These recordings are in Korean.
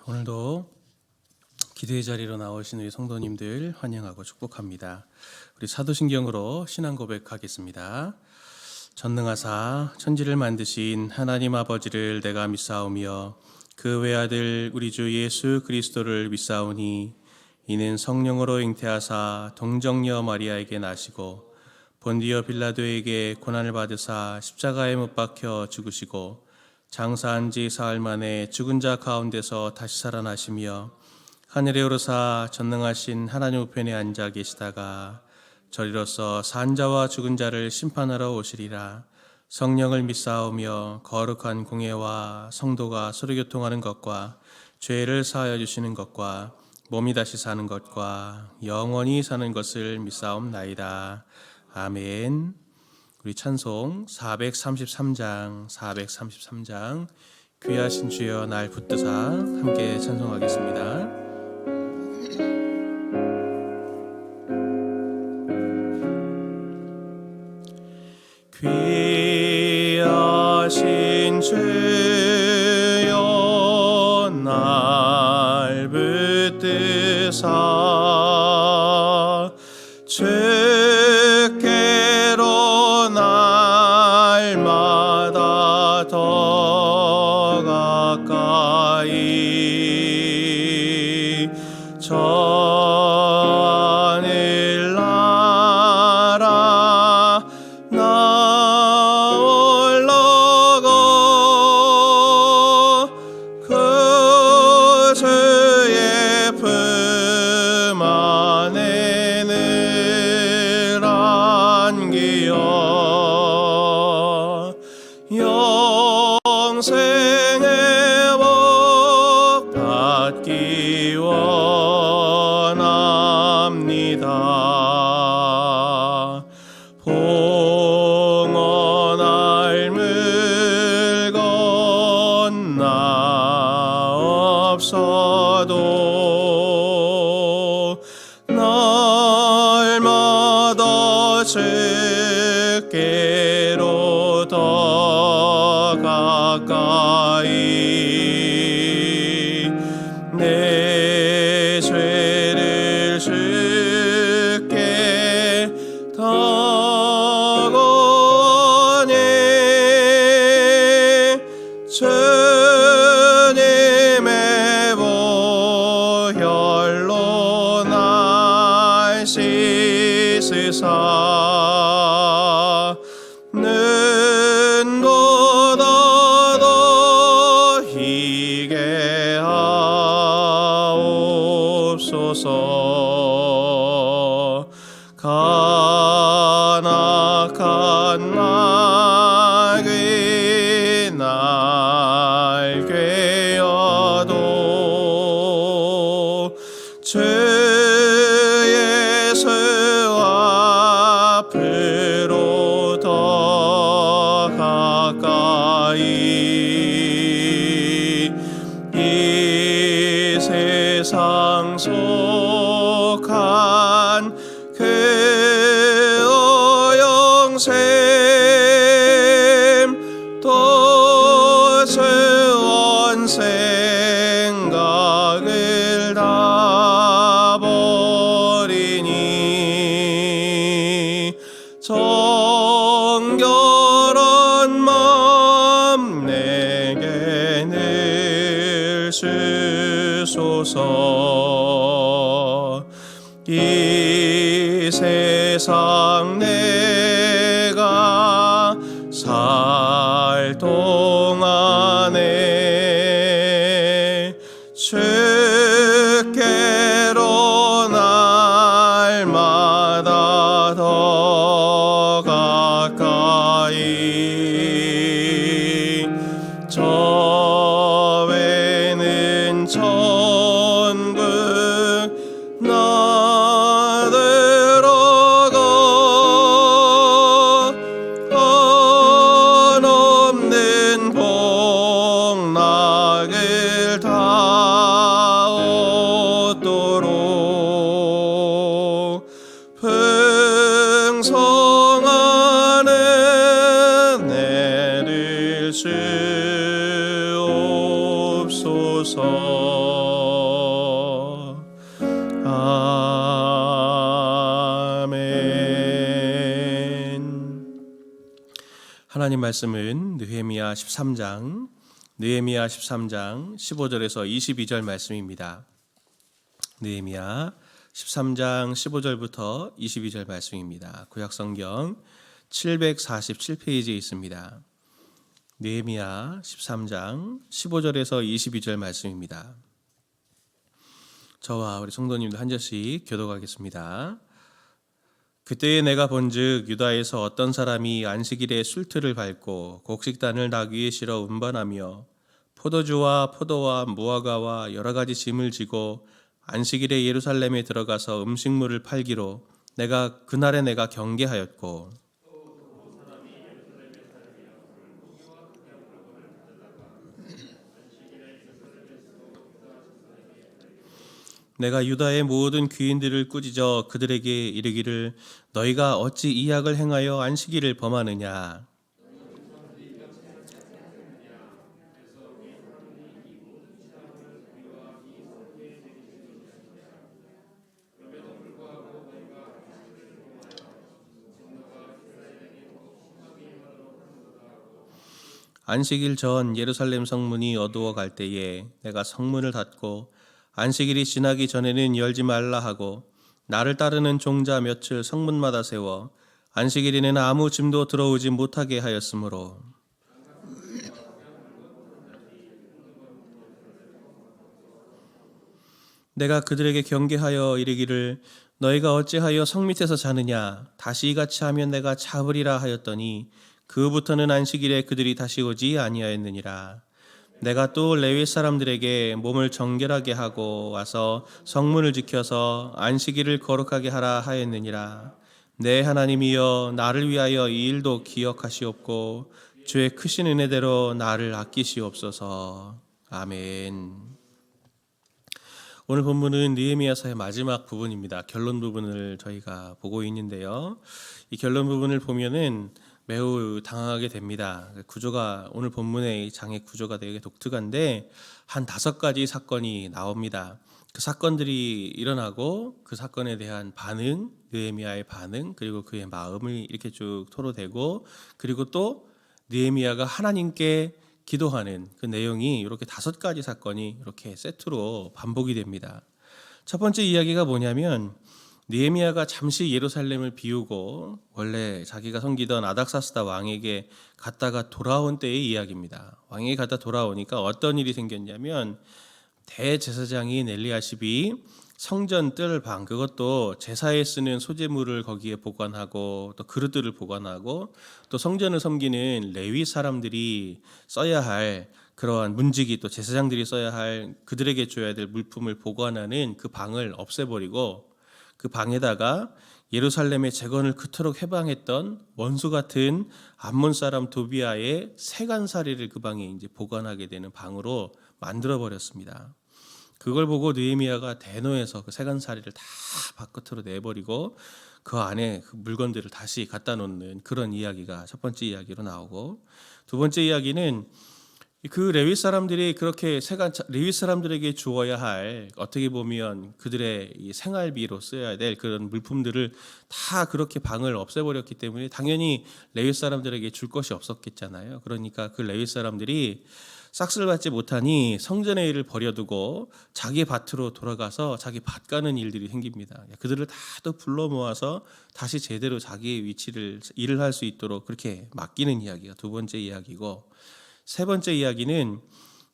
오늘도 기도의 자리로 나오신 우리 성도님들 환영하고 축복합니다. 우리 사도신경으로 신앙 고백하겠습니다. 전능하사 천지를 만드신 하나님 아버지를 내가 믿사오며 그 외아들 우리 주 예수 그리스도를 믿사오니 이는 성령으로 잉태하사 동정녀 마리아에게 나시고 본디오 빌라도에게 고난을 받으사 십자가에 못 박혀 죽으시고 장사한 지 사흘 만에 죽은 자 가운데서 다시 살아나시며 하늘에 오르사 전능하신 하나님 우편에 앉아 계시다가 저리로서 산 자와 죽은 자를 심판하러 오시리라. 성령을 믿사오며 거룩한 공예와 성도가 서로 교통하는 것과 죄를 사하여 주시는 것과 몸이 다시 사는 것과 영원히 사는 것을 믿사옵나이다. 아멘. 우리 찬송 433장 귀하신 주여 날 붙드사 함께 찬송하겠습니다. 귀하신 주여 날 붙드사 주께로 날마다 더 가까이 저 하늘 나라 나 올라가 그 주의 품 안에 늘 안기어 영생의 복 받기 원합니다. 봉헌 알물 건나 없어도 날마다 주께로 더 가까이 내 죄를 주께 다 거니 주님의 보혈로 날 씻으사 눈보다 더 희게 하옵소서. 간악한 낙이 날 괴어도 주 예수 앞으로 더 가까이 이 세상 속한 그 어영샘 또 주 원생각을 다 버리니 정결한 마음 내게 늘 주소서. 이 세상 내가 살 동안에 주께로 날마다 더 가까이 저 외는 천국 나 들어가 한없는 복락을 다 아멘. 하나님 말씀은 느헤미야 13장 15절에서 22절 말씀입니다. 느헤미야 13장 15절부터 22절 말씀입니다. 구약성경 747페이지에 있습니다. 느헤미야 13장 15절에서 22절 말씀입니다. 저와 우리 성도님들 한 절씩 교독하겠습니다. 그때에 내가 본즉 유다에서 어떤 사람이 안식일에 술틀을 밟고 곡식단을 나귀에 실어 운반하며 포도주와 포도와 무화과와 여러 가지 짐을 지고 안식일에 예루살렘에 들어가서 음식물을 팔기로 그날에 내가 경계하였고 내가 유다의 모든 귀인들을 꾸짖어 그들에게 이르기를 너희가 어찌 이 악을 행하여 안식일을 범하느냐. 안식일 전 예루살렘 성문이 어두워 갈 때에 내가 성문을 닫고 안식일이 지나기 전에는 열지 말라 하고 나를 따르는 종자 몇을 성문마다 세워 안식일에는 아무 짐도 들어오지 못하게 하였으므로 내가 그들에게 경계하여 이르기를 너희가 어찌하여 성 밑에서 자느냐 다시 이같이 하면 내가 잡으리라 하였더니 그부터는 안식일에 그들이 다시 오지 아니하였느니라. 내가 또 레위 사람들에게 몸을 정결하게 하고 와서 성문을 지켜서 안식일을 거룩하게 하라 하였느니라. 내 하나님이여 나를 위하여 이 일도 기억하시옵고 주의 크신 은혜대로 나를 아끼시옵소서. 아멘. 오늘 본문은 느헤미야서의 마지막 부분입니다. 결론 부분을 저희가 보고 있는데요. 이 결론 부분을 보면은 매우 당황하게 됩니다. 구조가 오늘 본문의 장의 구조가 되게 독특한데 한 5가지 사건이 나옵니다. 그 사건들이 일어나고 그 사건에 대한 반응, 느헤미야의 반응, 그리고 그의 마음을 이렇게 쭉 토로되고 그리고 또 느헤미야가 하나님께 기도하는 그 내용이 이렇게 5가지 사건이 이렇게 세트로 반복이 됩니다. 첫 번째 이야기가 뭐냐면 느헤미야가 잠시 예루살렘을 비우고 원래 자기가 섬기던 아닥사스다 왕에게 갔다가 돌아온 때의 이야기입니다. 왕에게 갔다 돌아오니까 어떤 일이 생겼냐면 대제사장인 엘리야십이 성전 뜰방 그것도 제사에 쓰는 소재물을 거기에 보관하고 또 그릇들을 보관하고 또 성전을 섬기는 레위 사람들이 써야 할 그러한 문지기 또 제사장들이 써야 할 그들에게 줘야 될 물품을 보관하는 그 방을 없애버리고 그 방에다가 예루살렘의 재건을 그토록 해방했던 원수 같은 암몬 사람 도비아의 세간살이를 그 방에 이제 보관하게 되는 방으로 만들어 버렸습니다. 그걸 보고 느헤미야가 대노해서 그 세간살이를 다 바깥으로 내버리고 그 안에 그 물건들을 다시 갖다 놓는 그런 이야기가 첫 번째 이야기로 나오고 두 번째 이야기는 그 레위 사람들이 그렇게 레위 사람들에게 주어야 할 어떻게 보면 그들의 이 생활비로 써야 될 그런 물품들을 다 그렇게 방을 없애버렸기 때문에 당연히 레위 사람들에게 줄 것이 없었겠잖아요. 그러니까 그 레위 사람들이 싹쓸 받지 못하니 성전의 일을 버려두고 자기 밭으로 돌아가서 자기 밭 가는 일들이 생깁니다. 그들을 다 또 불러 모아서 다시 제대로 자기의 위치를 일을 할 수 있도록 그렇게 맡기는 이야기가 두 번째 이야기고 세 번째 이야기는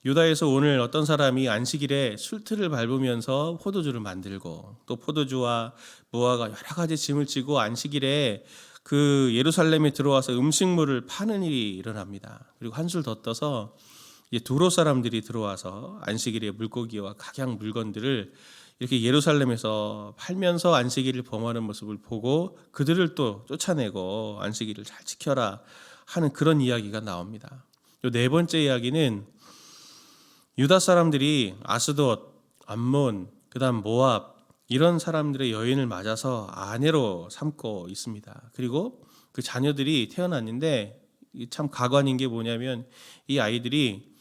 유다에서 오늘 어떤 사람이 안식일에 술틀을 밟으면서 포도주를 만들고 또 포도주와 무화과 여러 가지 짐을 지고 안식일에 그 예루살렘에 들어와서 음식물을 파는 일이 일어납니다. 그리고 한술 더 떠서 두로 사람들이 들어와서 안식일에 물고기와 각양 물건들을 이렇게 예루살렘에서 팔면서 안식일을 범하는 모습을 보고 그들을 또 쫓아내고 안식일을 잘 지켜라 하는 그런 이야기가 나옵니다. 네 번째 이야기는 유다 사람들이 아스돗, 암몬, 그다음 모압 이런 사람들의 여인을 맞아서 아내로 삼고 있습니다. 그리고 그 자녀들이 태어났는데 참 가관인 게 뭐냐면 이 아이들이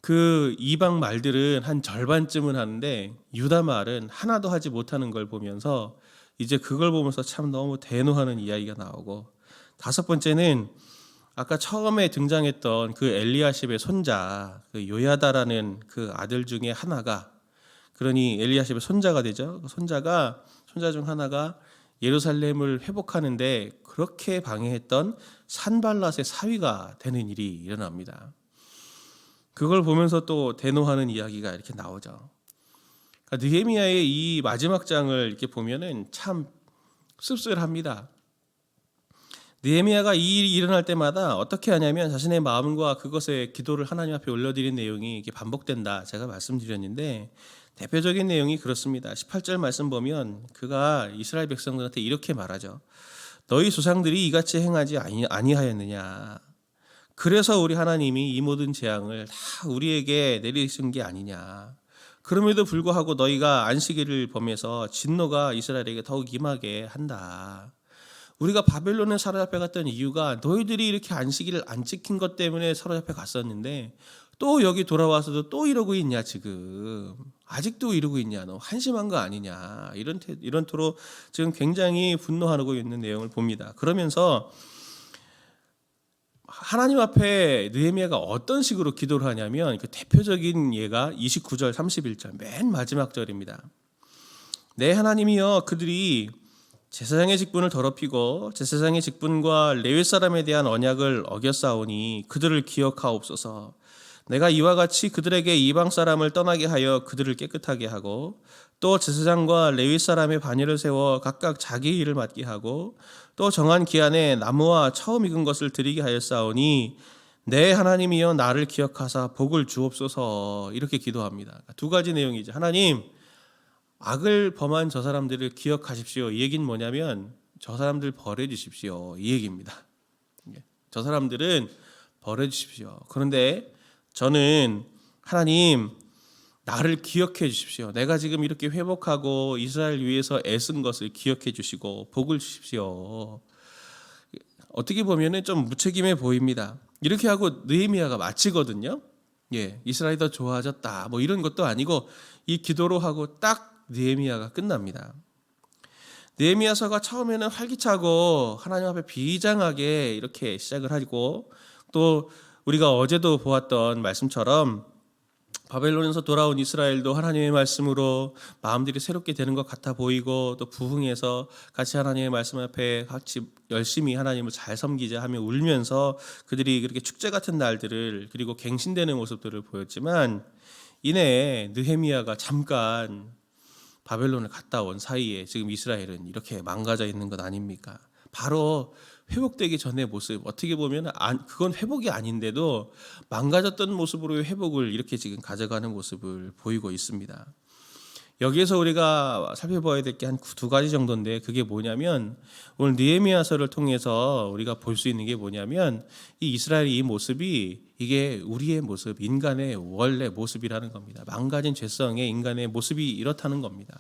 그 이방 말들은 한 절반쯤은 하는데 유다 말은 하나도 하지 못하는 걸 보면서 이제 그걸 보면서 참 너무 대노하는 이야기가 나오고, 다섯 번째는 아까 처음에 등장했던 그 엘리야십의 손자 그 요야다라는 그 아들 중에 하나가, 그러니 엘리야십의 손자가 되죠. 그 손자 중 하나가 예루살렘을 회복하는데 그렇게 방해했던 산발랏의 사위가 되는 일이 일어납니다. 그걸 보면서 또 대노하는 이야기가 이렇게 나오죠. 그러니까 느헤미야의 이 마지막 장을 이렇게 보면은 참 씁쓸합니다. 느헤미야가 이 일이 일어날 때마다 어떻게 하냐면 자신의 마음과 그것의 기도를 하나님 앞에 올려드린 내용이 이렇게 반복된다, 제가 말씀드렸는데, 대표적인 내용이 그렇습니다. 18절 말씀 보면 그가 이스라엘 백성들한테 이렇게 말하죠. 너희 조상들이 이같이 행하지 아니하였느냐. 그래서 우리 하나님이 이 모든 재앙을 다 우리에게 내리신 게 아니냐. 그럼에도 불구하고 너희가 안식일을 범해서 진노가 이스라엘에게 더욱 임하게 한다. 우리가 바벨론에 사로잡혀 갔던 이유가 너희들이 이렇게 안식일을 안 지킨 것 때문에 사로잡혀 갔었는데 또 여기 돌아와서도 또 이러고 있냐, 지금 아직도 이러고 있냐, 너 한심한 거 아니냐, 이런 토로 지금 굉장히 분노하고 있는 내용을 봅니다. 그러면서 하나님 앞에 느헤미야가 어떤 식으로 기도를 하냐면, 그 대표적인 예가 29절 31절 맨 마지막 절입니다. 내 하나님이여, 그들이 제사장의 직분을 더럽히고 제사장의 직분과 레위 사람에 대한 언약을 어겼사오니 그들을 기억하옵소서. 내가 이와 같이 그들에게 이방 사람을 떠나게 하여 그들을 깨끗하게 하고, 또 제사장과 레위 사람의 반열을 세워 각각 자기 일을 맡게 하고, 또 정한 기한에 나무와 처음 익은 것을 드리게 하였사오니 내 하나님이여 나를 기억하사 복을 주옵소서. 이렇게 기도합니다. 두 가지 내용이죠. 하나님, 악을 범한 저 사람들을 기억하십시오. 이 얘기는 뭐냐면 저 사람들 버려주십시오, 이 얘기입니다. 저 사람들은 버려주십시오. 그런데 저는 하나님, 나를 기억해 주십시오. 내가 지금 이렇게 회복하고 이스라엘 위해서 애쓴 것을 기억해 주시고 복을 주십시오. 어떻게 보면 좀 무책임해 보입니다. 이렇게 하고 느헤미야가 마치거든요. 이스라엘이 더 좋아졌다, 뭐 이런 것도 아니고 이 기도로 하고 딱 느헤미야가 끝납니다. 느헤미야서가 처음에는 활기차고 하나님 앞에 비장하게 이렇게 시작을 하고, 또 우리가 어제도 보았던 말씀처럼 바벨론에서 돌아온 이스라엘도 하나님의 말씀으로 마음들이 새롭게 되는 것 같아 보이고, 또 부흥해서 같이 하나님의 말씀 앞에 같이 열심히 하나님을 잘 섬기자 하며 울면서 그들이 그렇게 축제 같은 날들을, 그리고 갱신되는 모습들을 보였지만, 이내 느헤미야가 잠깐 바벨론을 갔다 온 사이에 지금 이스라엘은 이렇게 망가져 있는 것 아닙니까? 바로 회복되기 전의 모습, 어떻게 보면 그건 회복이 아닌데도 망가졌던 모습으로 회복을 이렇게 지금 가져가는 모습을 보이고 있습니다. 여기에서 우리가 살펴봐야 될 게 한 두 가지 정도인데, 그게 뭐냐면 오늘 느헤미야서를 통해서 우리가 볼 수 있는 게 뭐냐면, 이 이스라엘의 이 모습이 이게 우리의 모습, 인간의 원래 모습이라는 겁니다. 망가진 죄성의 인간의 모습이 이렇다는 겁니다.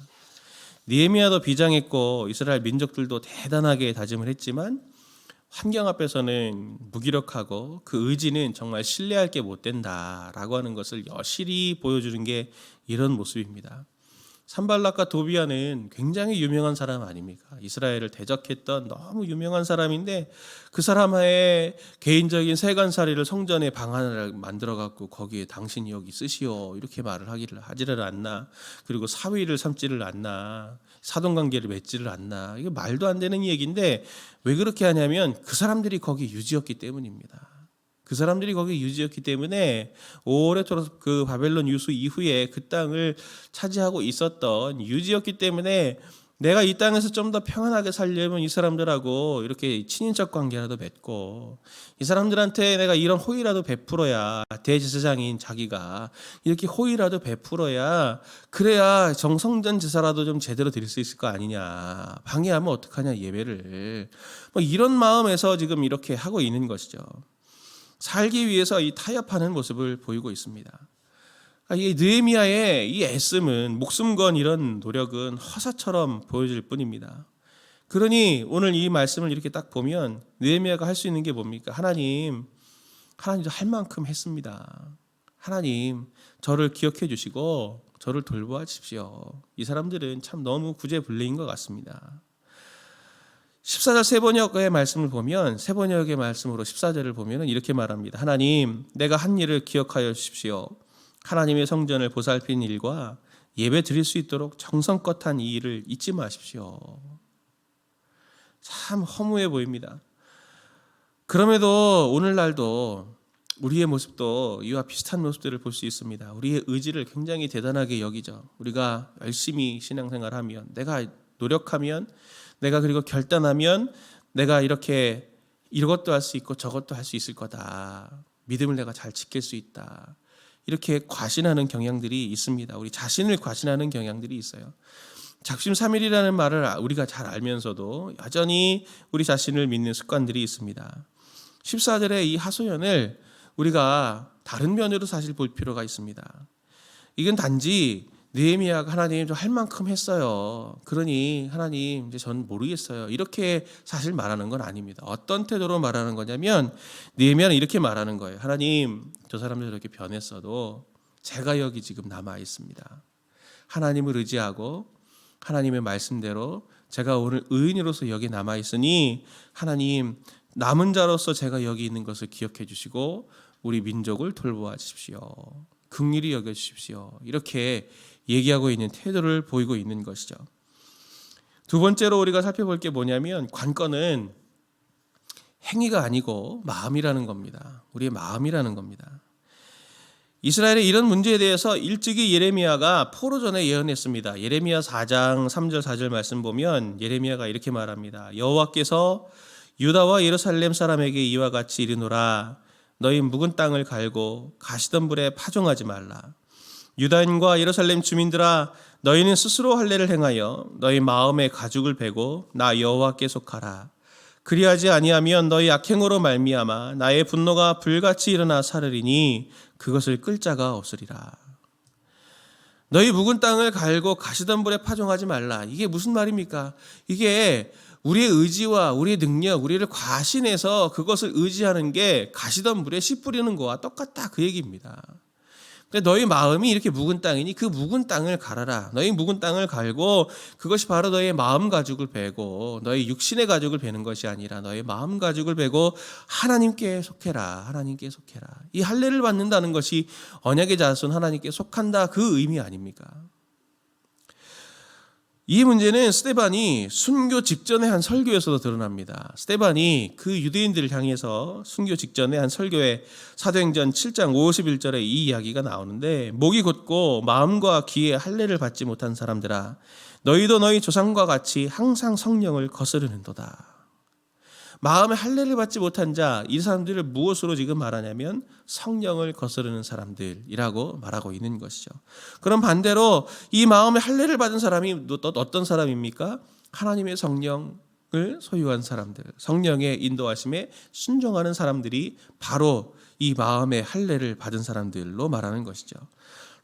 느헤미야도 비장했고 이스라엘 민족들도 대단하게 다짐을 했지만 환경 앞에서는 무기력하고 그 의지는 정말 신뢰할 게 못 된다라고 하는 것을 여실히 보여주는 게 이런 모습입니다. 산발락과 도비아는 굉장히 유명한 사람 아닙니까? 이스라엘을 대적했던 너무 유명한 사람인데, 그 사람의 개인적인 세간살이를 성전의 방안을 만들어 갖고 거기에 당신이 여기 쓰시오 이렇게 말을 하지를 않나, 그리고 사위를 삼지를 않나, 사돈관계를 맺지를 않나, 이게 말도 안 되는 얘기인데 왜 그렇게 하냐면 그 사람들이 거기 유지였기 때문입니다. 그 사람들이 거기 유지였기 때문에 오래도록 그 바벨론 유수 이후에 그 땅을 차지하고 있었던 유지였기 때문에, 내가 이 땅에서 좀 더 평안하게 살려면 이 사람들하고 이렇게 친인척 관계라도 맺고, 이 사람들한테 내가 이런 호의라도 베풀어야, 대제사장인 자기가 이렇게 호의라도 베풀어야, 그래야 정성전 제사라도 좀 제대로 드릴 수 있을 거 아니냐, 방해하면 어떡하냐 예배를, 뭐 이런 마음에서 지금 이렇게 하고 있는 것이죠. 살기 위해서 이 타협하는 모습을 보이고 있습니다. 이 느헤미야의 이 애씀은, 목숨 건 이런 노력은 허사처럼 보여질 뿐입니다. 그러니 오늘 이 말씀을 이렇게 딱 보면 느헤미야가 할 수 있는 게 뭡니까? 하나님도 할 만큼 했습니다. 하나님 저를 기억해 주시고 저를 돌보아 주십시오. 이 사람들은 참 너무 구제불능인 것 같습니다. 14절 세번역의 말씀을 보면 세번역의 말씀으로 14절을 보면 이렇게 말합니다. 하나님 내가 한 일을 기억하여 주십시오. 하나님의 성전을 보살핀 일과 예배 드릴 수 있도록 정성껏 한 이 일을 잊지 마십시오. 참 허무해 보입니다. 그럼에도 오늘날도 우리의 모습도 이와 비슷한 모습들을 볼 수 있습니다. 우리의 의지를 굉장히 대단하게 여기죠. 우리가 열심히 신앙생활하면, 내가 노력하면, 내가 그리고 결단하면 내가 이렇게 이것도 할 수 있고 저것도 할 수 있을 거다. 믿음을 내가 잘 지킬 수 있다. 이렇게 과신하는 경향들이 있습니다. 우리 자신을 과신하는 경향들이 있어요. 작심삼일이라는 말을 우리가 잘 알면서도 여전히 우리 자신을 믿는 습관들이 있습니다. 14절의 이 하소연을 우리가 다른 면으로 사실 볼 필요가 있습니다. 이건 단지 느헤미야가 하나님 좀 할 만큼 했어요. 그러니 하나님 이제 전 모르겠어요. 이렇게 사실 말하는 건 아닙니다. 어떤 태도로 말하는 거냐면 느헤미야는 이렇게 말하는 거예요. 하나님 저 사람들 이렇게 변했어도 제가 여기 지금 남아 있습니다. 하나님을 의지하고 하나님의 말씀대로 제가 오늘 의인으로서 여기 남아 있으니 하나님 남은 자로서 제가 여기 있는 것을 기억해 주시고 우리 민족을 돌보아 주십시오. 긍휼히 여겨 주십시오. 이렇게 얘기하고 있는 태도를 보이고 있는 것이죠. 두 번째로 우리가 살펴볼 게 뭐냐면 관건은 행위가 아니고 마음이라는 겁니다. 우리의 마음이라는 겁니다. 이스라엘의 이런 문제에 대해서 일찍이 예레미야가 포로 전에 예언했습니다. 예레미야 4장 3절 4절 말씀 보면 예레미야가 이렇게 말합니다. 여호와께서 유다와 예루살렘 사람에게 이와 같이 이르노라. 너희 묵은 땅을 갈고 가시던 불에 파종하지 말라. 유다인과 예루살렘 주민들아 너희는 스스로 할례를 행하여 너희 마음의 가죽을 베고 나 여호와께 속하라. 그리하지 아니하면 너희 악행으로 말미암아 나의 분노가 불같이 일어나 사르리니 그것을 끌 자가 없으리라. 너희 묵은 땅을 갈고 가시던 불에 파종하지 말라. 이게 무슨 말입니까? 이게 우리의 의지와 우리의 능력, 우리를 과신해서 그것을 의지하는 게 가시던 불에 씨 뿌리는 거와 똑같다 그 얘기입니다. 너희 마음이 이렇게 묵은 땅이니 그 묵은 땅을 갈아라. 너희 묵은 땅을 갈고 그것이 바로 너의 마음 가죽을 베고 너희 육신의 가죽을 베는 것이 아니라 너의 마음 가죽을 베고 하나님께 속해라. 하나님께 속해라. 이 할례를 받는다는 것이 언약의 자손 하나님께 속한다 그 의미 아닙니까? 이 문제는 스데반이 순교 직전에 한 설교에서도 드러납니다. 스데반이 그 유대인들을 향해서 순교 직전에 한 설교에 사도행전 7장 51절에 이 이야기가 나오는데 목이 곧고 마음과 귀에 할례를 받지 못한 사람들아 너희도 너희 조상과 같이 항상 성령을 거스르는도다. 마음에 할례를 받지 못한 자, 이 사람들을 무엇으로 지금 말하냐면 성령을 거스르는 사람들이라고 말하고 있는 것이죠. 그럼 반대로 이 마음에 할례를 받은 사람이 또 어떤 사람입니까? 하나님의 성령을 소유한 사람들, 성령의 인도하심에 순종하는 사람들이 바로 이 마음의 할례를 받은 사람들로 말하는 것이죠.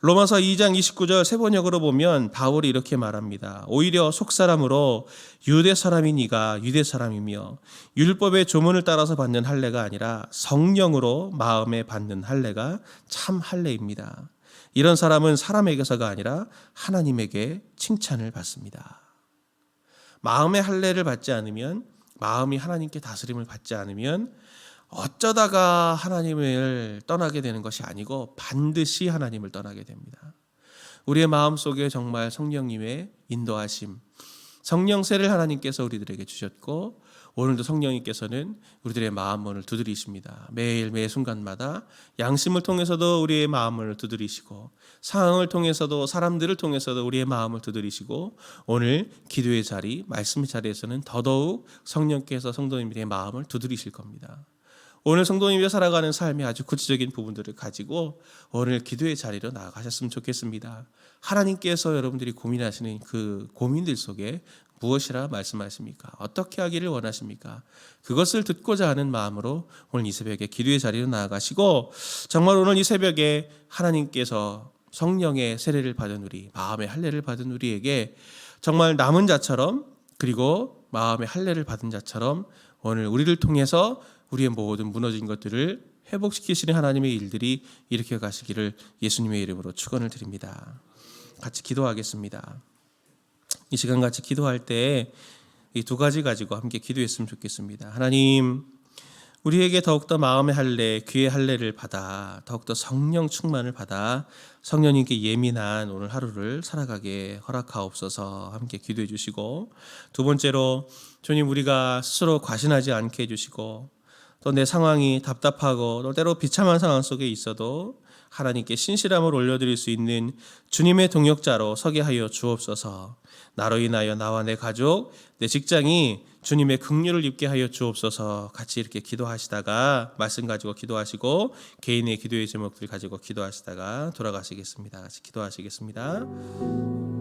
로마서 2장 29절 세번역으로 보면 바울이 이렇게 말합니다. 오히려 속사람으로 유대 사람인 이가 유대 사람이며 율법의 조문을 따라서 받는 할례가 아니라 성령으로 마음에 받는 할례가 참 할례입니다. 이런 사람은 사람에게서가 아니라 하나님에게 칭찬을 받습니다. 마음의 할례를 받지 않으면, 마음이 하나님께 다스림을 받지 않으면 어쩌다가 하나님을 떠나게 되는 것이 아니고 반드시 하나님을 떠나게 됩니다. 우리의 마음속에 정말 성령님의 인도하심, 성령세를 하나님께서 우리들에게 주셨고 오늘도 성령님께서는 우리들의 마음문을 두드리십니다. 매일 매 순간마다 양심을 통해서도 우리의 마음문을 두드리시고 상황을 통해서도 사람들을 통해서도 우리의 마음을 두드리시고 오늘 기도의 자리, 말씀의 자리에서는 더더욱 성령께서 성도님들의 마음을 두드리실 겁니다. 오늘 성도님이 살아가는 삶의 아주 구체적인 부분들을 가지고 오늘 기도의 자리로 나아가셨으면 좋겠습니다. 하나님께서 여러분들이 고민하시는 그 고민들 속에 무엇이라 말씀하십니까? 어떻게 하기를 원하십니까? 그것을 듣고자 하는 마음으로 오늘 이 새벽에 기도의 자리로 나아가시고 정말 오늘 이 새벽에 하나님께서 성령의 세례를 받은 우리, 마음의 할례를 받은 우리에게 정말 남은 자처럼 그리고 마음의 할례를 받은 자처럼 오늘 우리를 통해서 우리의 모든 무너진 것들을 회복시키시는 하나님의 일들이 일으켜 가시기를 예수님의 이름으로 축원을 드립니다. 같이 기도하겠습니다. 이 시간 같이 기도할 때 이 두 가지 가지고 함께 기도했으면 좋겠습니다. 하나님, 우리에게 더욱더 마음의 할례, 귀의 할례를 받아 더욱더 성령 충만을 받아 성령님께 예민한 오늘 하루를 살아가게 허락하옵소서. 함께 기도해 주시고, 두 번째로 주님, 우리가 스스로 과신하지 않게 해주시고, 또 내 상황이 답답하고 또 때로 비참한 상황 속에 있어도 하나님께 신실함을 올려드릴 수 있는 주님의 동역자로 서게 하여 주옵소서. 나로 인하여 나와 내 가족, 내 직장이 주님의 긍휼을 입게 하여 주옵소서. 같이 이렇게 기도하시다가 말씀 가지고 기도하시고 개인의 기도의 제목들 가지고 기도하시다가 돌아가시겠습니다. 같이 기도하시겠습니다.